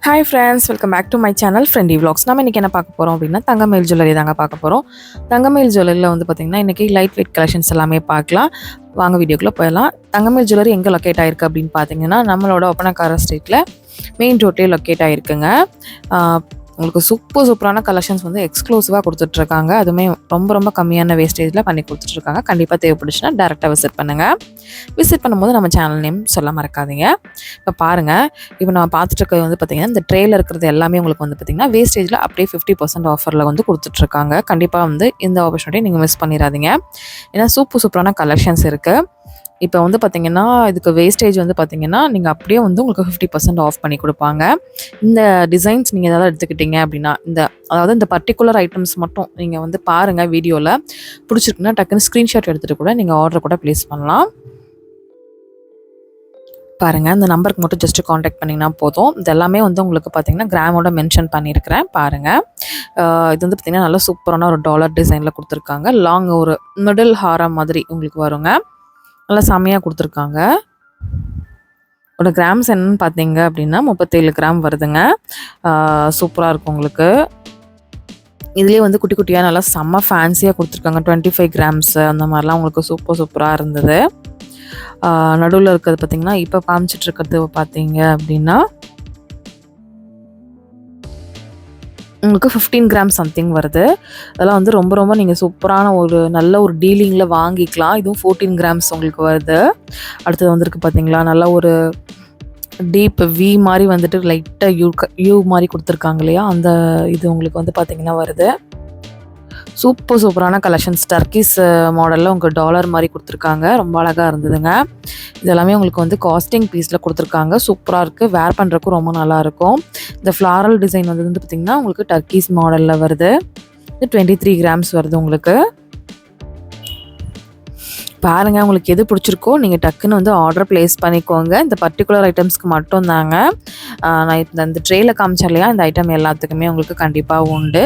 Hi friends, welcome back to my channel ஃப்ரெண்டி vlogs. நம்ம இன்றைக்கி என்ன பார்க்க போகிறோம் அப்படின்னா தங்கமயில் ஜுவல்லரி தாங்க பார்க்க போகிறோம். தங்கமயில் ஜுவல்லரியில் வந்து பார்த்திங்கன்னா இன்றைக்கி லைட் வெயிட் கலெக்ஷன்ஸ் எல்லாமே பார்க்கலாம். வாங்க வீடியோக்குள்ளே போயிடலாம். தங்கமயில் ஜுவல்லரி எங்கே லொக்கேட் ஆகிருக்கு அப்படின்னு பார்த்தீங்கன்னா நம்மளோட ஒப்பனக்கார ஸ்ட்ரீட்டில் மெயின் ரோட்லேயே லொக்கேட் ஆகிருக்குங்க. உங்களுக்கு சூப்பரான கலெக்ஷன்ஸ் வந்து எக்ஸ்க்ளூசிவாக கொடுத்துட்ருக்காங்க. அதுவுமே ரொம்ப கம்மியான வேஸ்டேஜில் பண்ணி கொடுத்துட்ருக்காங்க. கண்டிப்பாக தேவைப்பட்டுச்சுன்னா டேரெக்டாக விசிட் பண்ணுங்கள். விசிட் பண்ணும்போது நம்ம சேனல் நேம் சொல்ல மறக்காதீங்க. இப்போ பாருங்கள், இப்போ நான் பார்த்துட்டு இருக்கிறது வந்து பார்த்திங்கன்னா இந்த ட்ரேயில் இருக்கிறது எல்லாமே உங்களுக்கு வந்து பார்த்திங்கன்னா வேஸ்டேஜில் அப்படியே 50% ஆஃபரில் வந்து கொடுத்துட்ருக்காங்க. கண்டிப்பாக வந்து இந்த ஆப்பர்ச்சுனிட்டி நீங்கள் மிஸ் பண்ணிடாதீங்க. ஏன்னா சூப்பரான கலெக்ஷன்ஸ் இருக்குது. இப்போ வந்து பார்த்திங்கன்னா இதுக்கு வேஸ்டேஜ் வந்து பார்த்திங்கன்னா நீங்கள் அப்படியே வந்து உங்களுக்கு 50% ஆஃப் பண்ணி கொடுப்பாங்க. இந்த டிசைன்ஸ் நீங்கள் ஏதாவது எடுத்துக்கிட்டீங்க அப்படின்னா அதாவது இந்த பர்டிகுலர் ஐட்டம்ஸ் மட்டும் நீங்கள் வந்து பாருங்கள். வீடியோவில் பிடிச்சிருக்குன்னா டக்குன்னு ஸ்க்ரீன்ஷாட் எடுத்துகிட்டு கூட நீங்கள் ஆர்டர் கூட ப்ளேஸ் பண்ணலாம். பாருங்கள், இந்த நம்பருக்கு மட்டும் ஜஸ்ட்டு காண்டாக்ட் பண்ணிங்கன்னா போதும். இது எல்லாமே வந்து உங்களுக்கு பார்த்திங்கன்னா கிராமோட மென்ஷன் பண்ணியிருக்கிறேன். பாருங்கள், இது வந்து பார்த்திங்கன்னா நல்லா சூப்பரான ஒரு டாலர் டிசைனில் கொடுத்துருக்காங்க. லாங் ஒரு மிடில் ஹாரம் மாதிரி உங்களுக்கு வருங்க. நல்லா செம்மையாக கொடுத்துருக்காங்க. ஒரு கிராம்ஸ் என்னன்னு பார்த்தீங்க அப்படின்னா 37 கிராம் வருதுங்க. சூப்பராக இருக்கும் உங்களுக்கு. இதுலேயே வந்து குட்டி குட்டியாக நல்லா செம்ம ஃபேன்சியாக கொடுத்துருக்காங்க. 25 கிராம்ஸ் அந்த மாதிரிலாம் உங்களுக்கு சூப்பராக இருந்தது. நடுவில் இருக்கிறது பார்த்திங்கன்னா இப்போ காமிச்சிட்டு இருக்கிறது பார்த்தீங்க அப்படின்னா உங்களுக்கு 15 கிராம் சம்திங் வருது. அதெல்லாம் வந்து ரொம்ப நீங்கள் சூப்பரான ஒரு நல்ல ஒரு டீலிங்கில் வாங்கிக்கலாம். இதுவும் 14 கிராம்ஸ் உங்களுக்கு வருது. அடுத்தது வந்துருக்கு பார்த்தீங்களா, நல்ல ஒரு டீப் வி மாதிரி வந்துட்டு லைட்டாக யூ மாதிரி கொடுத்துருக்காங்க இல்லையா, அந்த இது உங்களுக்கு வந்து பார்த்திங்கன்னா வருது. சூப்பரான கலெக்ஷன்ஸ். டர்க்கிஸ் மாடலில் உங்களுக்கு டாலர் மாதிரி கொடுத்துருக்காங்க. ரொம்ப அழகாக இருந்ததுங்க. இதெல்லாமே உங்களுக்கு வந்து காஸ்டிங் பீஸில் கொடுத்துருக்காங்க. சூப்பராக இருக்குது. வேர் பண்ணுறக்கும் ரொம்ப நல்லாயிருக்கும். இந்த ஃப்ளாரல் டிசைன் வந்து பார்த்திங்கன்னா உங்களுக்கு டர்க்கிஸ் மாடலில் வருது. இது 23 கிராம்ஸ் வருது உங்களுக்கு. பாருங்கள், உங்களுக்கு எது பிடிச்சிருக்கோ நீங்கள் டக்குன்னு வந்து ஆர்டர் ப்ளேஸ் பண்ணிக்கோங்க. இந்த பர்டிகுலர் ஐட்டம்ஸ்க்கு மட்டும் தாங்க. நான் இப்போ இந்த ட்ரேயில் காமிச்சேன் இல்லையா, இந்த ஐட்டம் எல்லாத்துக்குமே உங்களுக்கு கண்டிப்பாக உண்டு.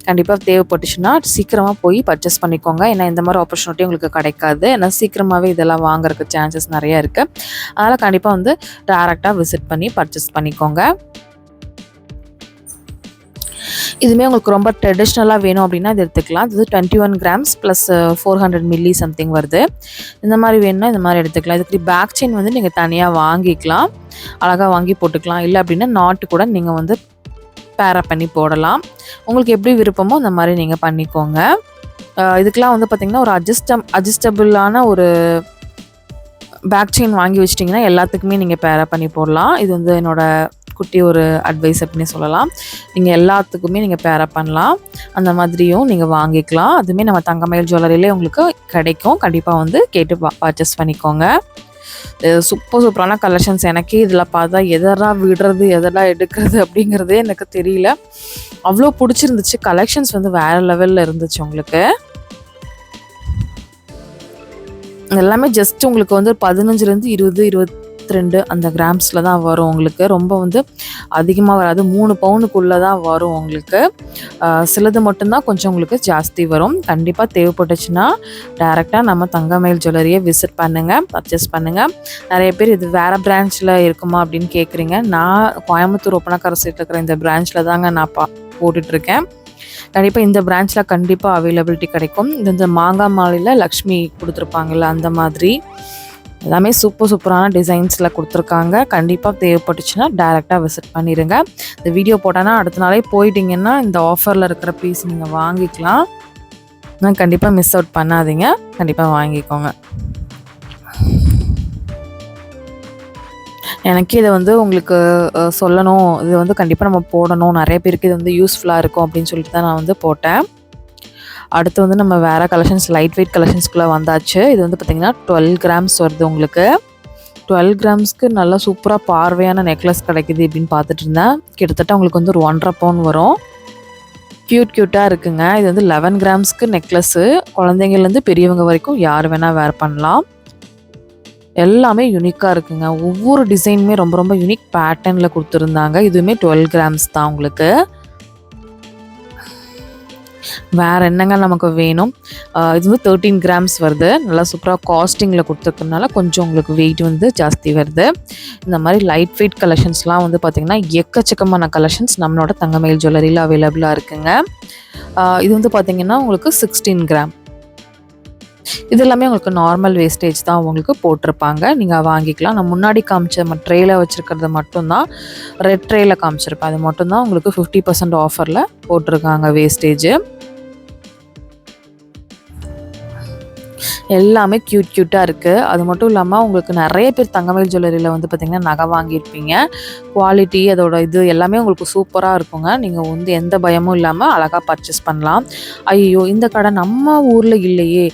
கண்டிப்பாக தேவைப்பட்டுச்சுன்னா சீக்கிரமாக போய் பர்ச்சேஸ் பண்ணிக்கோங்க. ஏன்னா இந்த மாதிரி ஆப்பர்ச்சுனிட்டி உங்களுக்கு கிடைக்காது. ஏன்னா சீக்கிரமாகவே இதெல்லாம் வாங்குறதுக்கு சான்சஸ் நிறையா இருக்குது. அதனால் கண்டிப்பாக வந்து டேரெக்டாக விசிட் பண்ணி பர்ச்சேஸ் பண்ணிக்கோங்க. இதுவுமே உங்களுக்கு ரொம்ப ட்ரெடிஷ்னலாக வேணும் அப்படின்னா இது எடுத்துக்கலாம். இது 21 கிராம்ஸ் ப்ளஸ் 400 மில்லி சம்திங் வருது. இந்த மாதிரி வேணும்னா இந்த மாதிரி எடுத்துக்கலாம். இதுக்கு பேக் செயின் வந்து நீங்கள் தனியாக வாங்கிக்கலாம். அழகாக வாங்கி போட்டுக்கலாம். இல்லை அப்படின்னா நாட்டு கூட நீங்கள் வந்து பேரப் பண்ணி போடலாம். உங்களுக்கு எப்படி விருப்பமோ அந்த மாதிரி நீங்கள் பண்ணிக்கோங்க. இதுக்கெலாம் வந்து பார்த்திங்கன்னா ஒரு அட்ஜஸ்டபிளான ஒரு பேக் செயின் வாங்கி வச்சிட்டிங்கன்னா எல்லாத்துக்குமே நீங்கள் பேரப் பண்ணி போடலாம். இது வந்து என்னோடய குட்டி ஒரு அட்வைஸ் அப்படின்னு சொல்லலாம். நீங்கள் எல்லாத்துக்குமே நீங்கள் பேரப் பண்ணலாம். அந்த மாதிரியும் நீங்கள் வாங்கிக்கலாம். அதுவுமே நம்ம தங்கமயில் ஜுவல்லரியிலே உங்களுக்கு கிடைக்கும். கண்டிப்பாக வந்து கேட்டு பர்ச்சேஸ் பண்ணிக்கோங்க. சூப்பரான கலெக்ஷன்ஸ். எனக்கே இதில் பார்த்தா எதெல்லாம் விடுறது எதெல்லாம் எடுக்கிறது அப்படிங்கிறதே எனக்கு தெரியல. அவ்வளோ பிடிச்சிருந்துச்சு. கலெக்ஷன்ஸ் வந்து வேறு லெவலில் இருந்துச்சு உங்களுக்கு. எல்லாமே ஜஸ்ட் உங்களுக்கு வந்து 15லேருந்து 22 அந்த கிராம்ஸில் தான் வரும் உங்களுக்கு. ரொம்ப வந்து அதிகமாக வராது. 3 பவுனுக்குள்ளே தான் வரும் உங்களுக்கு. சிலது மட்டும்தான் கொஞ்சம் உங்களுக்கு ஜாஸ்தி வரும். கண்டிப்பாக தேவைப்பட்டுச்சுன்னா டேரெக்டாக நம்ம தங்கமயில் ஜுவல்லரியை விசிட் பண்ணுங்கள், பர்ச்சேஸ் பண்ணுங்கள். நிறைய பேர் இது வேறு பிரான்ச்சில் இருக்குமா அப்படின்னு கேட்குறீங்க. நான் கோயம்புத்தூர் ஒப்பனக்கார ஸ்ட்ரீட்டில் இருக்கிற இந்த பிரான்ச்சில் தாங்க நான் போட்டுட்ருக்கேன். கண்டிப்பாக இந்த பிரான்ச்சில் கண்டிப்பாக அவைலபிலிட்டி கிடைக்கும். இந்த மாங்காய் மாலையில் லக்ஷ்மி கொடுத்துருப்பாங்கல்ல, அந்த மாதிரி எல்லாமே சூப்பரான டிசைன்ஸில் கொடுத்துருக்காங்க. கண்டிப்பாக தேவைப்பட்டுச்சுன்னா டேரெக்டாக விசிட் பண்ணிடுங்க. இந்த வீடியோ போட்டோன்னா அடுத்த நாளே போயிட்டீங்கன்னா இந்த ஆஃபரில் இருக்கிற பீஸ் நீங்கள் வாங்கிக்கலாம். நான் கண்டிப்பாக மிஸ் அவுட் பண்ணாதீங்க. கண்டிப்பாக வாங்கிக்கோங்க. எனக்கு இதை வந்து உங்களுக்கு சொல்லணும், இது வந்து கண்டிப்பாக நம்ம போடணும், நிறைய பேருக்கு இது வந்து யூஸ்ஃபுல்லாக இருக்கும் அப்படின்னு சொல்லிட்டு தான் நான் வந்து போட்டேன். அடுத்து வந்து நம்ம வேறு கலெக்ஷன்ஸ் லைட் வெயிட் கலெக்ஷன்ஸ்குள்ளே வந்தாச்சு. இது வந்து பார்த்திங்கன்னா 12 கிராம்ஸ் வருது உங்களுக்கு. 12 கிராம்ஸ்க்கு நல்லா சூப்பராக பார்வையான நெக்லஸ் கிடைக்குது அப்படின்னு பார்த்துட்டு இருந்தேன். கிட்டத்தட்ட உங்களுக்கு வந்து ஒரு 1.5 பவுன் வரும். க்யூட்டாக இருக்குங்க. இது வந்து 11 கிராம்ஸ்க்கு நெக்லஸ்ஸு. குழந்தைங்கள்லேருந்து பெரியவங்க வரைக்கும் யார் வேணால் வேர் பண்ணலாம். எல்லாமே யூனிக்காக இருக்குங்க. ஒவ்வொரு டிசைனுமே ரொம்ப யூனிக் பேட்டர்னில் கொடுத்துருந்தாங்க. இதுவுமே 12 கிராம்ஸ் தான் உங்களுக்கு. வேறு என்னங்க நமக்கு வேணும். இது வந்து 13 கிராம்ஸ் வருது. நல்லா சூப்பராக காஸ்டிங்கில் கொடுத்துருக்கறனால கொஞ்சம் உங்களுக்கு வெயிட் வந்து ஜாஸ்தி வருது. இந்த மாதிரி லைட் வெயிட் கலெக்ஷன்ஸ்லாம் வந்து பார்த்திங்கன்னா எக்கச்சக்கமான கலெக்ஷன்ஸ் நம்மளோட தங்கமயில் ஜுவல்லரியில் அவைலபிளாக இருக்குங்க. இது வந்து பார்த்திங்கன்னா உங்களுக்கு 16 கிராம். இது எல்லாமே உங்களுக்கு நார்மல் வேஸ்டேஜ் தான் உங்களுக்கு போட்டிருப்பாங்க. நீங்கள் வாங்கிக்கலாம். நான் முன்னாடி காமிச்ச ட்ரேயில் வச்சுருக்கிறது மட்டும்தான் ரெட் ட்ரேயில் காமிச்சிருப்பேன். அது மட்டும்தான் உங்களுக்கு 50% ஆஃபரில் போட்டிருக்காங்க வேஸ்டேஜு. எல்லாமே க்யூட்டாக இருக்குது. அது மட்டும் இல்லாமல் உங்களுக்கு நிறைய பேர் தங்கமயில் ஜுவல்லரியில் வந்து பார்த்திங்கன்னா நகை வாங்கியிருப்பீங்க. குவாலிட்டி அதோட இது எல்லாமே உங்களுக்கு சூப்பராக இருக்குங்க. நீங்கள் வந்து எந்த பயமும் இல்லாமல் அழகாக பர்ச்சேஸ் பண்ணலாம். ஐயோ இந்த கடை நம்ம ஊரில் இல்லையே,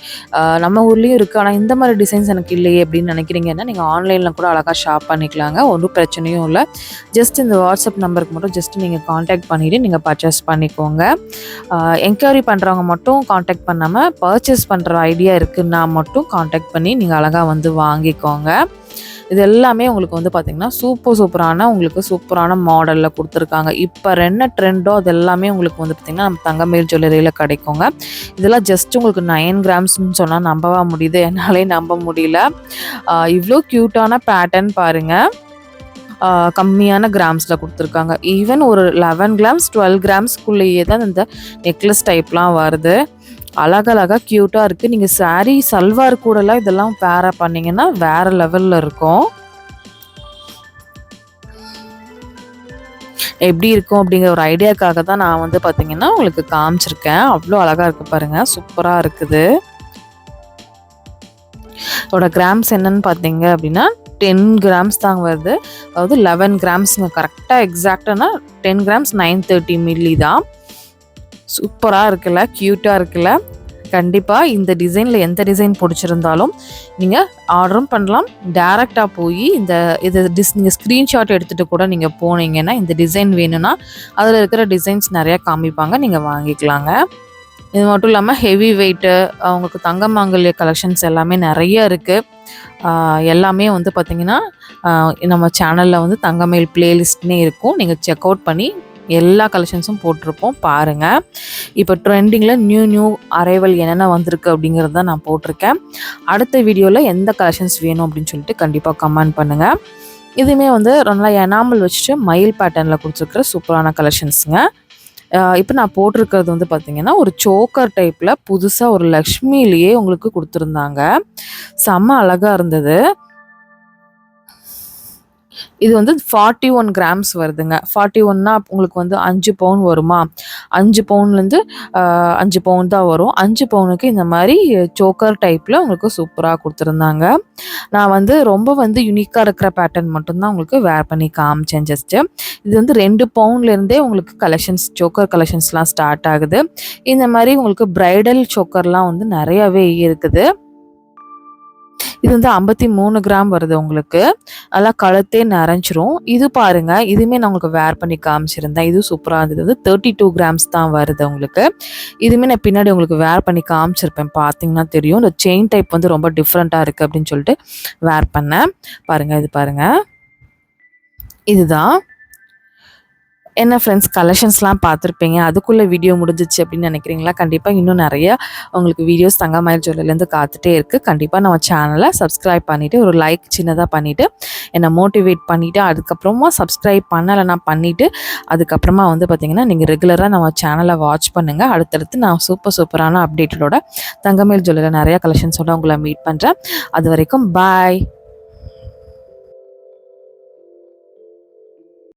நம்ம ஊர்லேயும் இருக்குது ஆனால் இந்த மாதிரி டிசைன்ஸ் எனக்கு இல்லையே அப்படின்னு நினைக்கிறீங்கன்னா நீங்கள் ஆன்லைனில் கூட அழகாக ஷாப் பண்ணிக்கலாங்க. ஒன்றும் பிரச்சனையும் இல்லை. ஜஸ்ட் இந்த வாட்ஸ்அப் நம்பருக்கு மட்டும் ஜஸ்ட் நீங்கள் காண்டாக்ட் பண்ணிவிட்டு நீங்கள் பர்ச்சேஸ் பண்ணிக்கோங்க. என்கொயரி பண்ணுறவங்க மட்டும் காண்டாக்ட் பண்ணாமல் பர்ச்சேஸ் பண்ணுற ஐடியா இருக்குன்னா மட்டும் காண்டாக்ட் பண்ணி நீங்கள் அழகாக வந்து வாங்கிக்கோங்க. இது எல்லாமே உங்களுக்கு வந்து பார்த்திங்கன்னா சூப்பரான மாடலில் கொடுத்துருக்காங்க. இப்போ என்ன ட்ரெண்டோ அது எல்லாமே உங்களுக்கு வந்து பார்த்திங்கன்னா நம்ம தங்கமயில் ஜுவல்லரியில் கிடைக்குங்க. இதெல்லாம் ஜஸ்ட் உங்களுக்கு 9 கிராம்ஸ்ன்னு சொன்னால் நம்பவா முடியுது? என்னாலே நம்ப முடியல. இவ்வளோ க்யூட்டான பேட்டர்ன் பாருங்கள். கம்மியான கிராம்ஸில் கொடுத்துருக்காங்க. ஈவன் ஒரு 11 கிராம்ஸ் 12 கிராம்ஸ்க்குள்ளேயே தான் இந்த நெக்லஸ் டைப்லாம் வருது. அழகழகாக க்யூட்டாக இருக்குது. நீங்கள் சாரீ சல்வார் கூடலாம் இதெல்லாம் பேரப் பண்ணிங்கன்னா வேறு லெவலில் இருக்கும். எப்படி இருக்கும் அப்படிங்கிற ஒரு ஐடியாக்காக தான் நான் வந்து பார்த்திங்கன்னா உங்களுக்கு காமிச்சிருக்கேன். அவ்வளோ அழகாக இருக்குது பாருங்கள். சூப்பராக இருக்குது. இதோட கிராம்ஸ் என்னன்னு பார்த்தீங்க அப்படின்னா 10 கிராம்ஸ் தாங்க வருது. அதாவது 11 கிராம்ஸுங்க கரெக்டாக எக்ஸாக்டானா 10 கிராம்ஸ் 930 மில்லி தான். சூப்பராக இருக்குல்ல, க்யூட்டாக இருக்குல்ல. கண்டிப்பாக இந்த டிசைனில் எந்த டிசைன் பிடிச்சிருந்தாலும் நீங்கள் ஆர்டரும் பண்ணலாம். டேரெக்டாக போய் நீங்கள் ஸ்க்ரீன்ஷாட் எடுத்துகிட்டு கூட நீங்கள் போனீங்கன்னா இந்த டிசைன் வேணும்னா அதில் இருக்கிற டிசைன்ஸ் நிறையா காமிப்பாங்க, நீங்கள் வாங்கிக்கலாங்க. இது மட்டும் இல்லாமல் ஹெவி வெயிட்டு அவங்களுக்கு தங்க மாங்கல்ய கலெக்ஷன்ஸ் எல்லாமே நிறைய இருக்குது. எல்லாமே வந்து பார்த்திங்கன்னா நம்ம சேனலில் வந்து தங்கமயில் பிளேலிஸ்ட்னே இருக்கும். நீங்கள் செக் அவுட் பண்ணி எல்லா கலெக்ஷன்ஸும் போட்டிருப்போம் பாருங்கள். இப்போ ட்ரெண்டிங்கில் நியூ அரைவல் என்னென்ன வந்திருக்கு அப்படிங்கிறது தான் நான் போட்டிருக்கேன். அடுத்த வீடியோவில் எந்த கலெக்ஷன்ஸ் வேணும் அப்படின்னு சொல்லிட்டு கண்டிப்பாக கமெண்ட் பண்ணுங்கள். இதுவுமே வந்து நல்லா எனாமல் வச்சுட்டு மயில் பேட்டர்னில் கொடுத்துருக்குற சூப்பரான கலெக்ஷன்ஸுங்க. இப்போ நான் போட்டிருக்கிறது வந்து பார்த்திங்கன்னா ஒரு சோக்கர் டைப்பில் புதுசாக ஒரு லக்ஷ்மிலேயே உங்களுக்கு கொடுத்துருந்தாங்க. செம்ம அழகாக இருந்தது. இது வந்து 41 கிராம்ஸ் வருதுங்க. 41னா உங்களுக்கு வந்து 5 பவுன் வருமா? 5 பவுன்லேருந்து 5 பவுன் தான் வரும். 5 பவுனுக்கு இந்த மாதிரி சோக்கர் டைப்பில் உங்களுக்கு சூப்பராக கொடுத்துருந்தாங்க. நான் வந்து ரொம்ப வந்து யூனிக்காக இருக்கிற பேட்டர்ன் மட்டும்தான் உங்களுக்கு வேர் பண்ணி காமிச்சேன் ஜஸ்ட்டு. இது வந்து 2 பவுன்லேருந்தே உங்களுக்கு சோக்கர் கலெக்ஷன்ஸ்லாம் ஸ்டார்ட் ஆகுது. இந்த மாதிரி உங்களுக்கு ப்ரைடல் சோக்கர்லாம் வந்து நிறையாவே இருக்குது. இது வந்து 53 கிராம் வருது உங்களுக்கு. நல்லா கழுத்தே நிறைஞ்சிரும். இது பாருங்கள், இதுவுமே நான் உங்களுக்கு வேர் பண்ணி காமிச்சிருந்தேன். இது சூப்பராக இருந்தது. வந்து 32 கிராம்ஸ் தான் வருது உங்களுக்கு. இதுவுமே நான் பின்னாடி உங்களுக்கு வேர் பண்ணி காமிச்சிருப்பேன், பார்த்தீங்கன்னா தெரியும். இந்த செயின் டைப் வந்து ரொம்ப டிஃப்ரெண்ட்டாக இருக்குது அப்படின்னு சொல்லிட்டு வேர் பண்ணேன். பாருங்கள், இது பாருங்கள், இதுதான். என்ன ஃப்ரெண்ட்ஸ், கலெக்ஷன்ஸ்லாம் பார்த்துருப்பீங்க. அதுக்குள்ளே வீடியோ முடிஞ்சிச்சு அப்படின்னு நினைக்கிறீங்களா? கண்டிப்பாக இன்னும் நிறையா உங்களுக்கு வீடியோஸ் தங்கமயில் ஜுவல்லரிலேருந்து காத்துட்டே இருக்குது. கண்டிப்பாக நம்ம சேனலை சப்ஸ்கிரைப் பண்ணிவிட்டு ஒரு லைக் சின்னதாக பண்ணிவிட்டு என்னை மோட்டிவேட் பண்ணிவிட்டு அதுக்கப்புறமா சப்ஸ்கிரைப் பண்ணலைன்னா பண்ணிவிட்டு அதுக்கப்புறமா வந்து பார்த்திங்கன்னா நீங்கள் ரெகுலராக நம்ம சேனலை வாட்ச் பண்ணுங்கள். அடுத்தடுத்து நான் சூப்பரான அப்டேட்டோட தங்கமயில் ஜுவல்லரியில் நிறையா கலெக்ஷன்ஸோட உங்களை மீட் பண்ணுறேன். அது வரைக்கும் பாய்.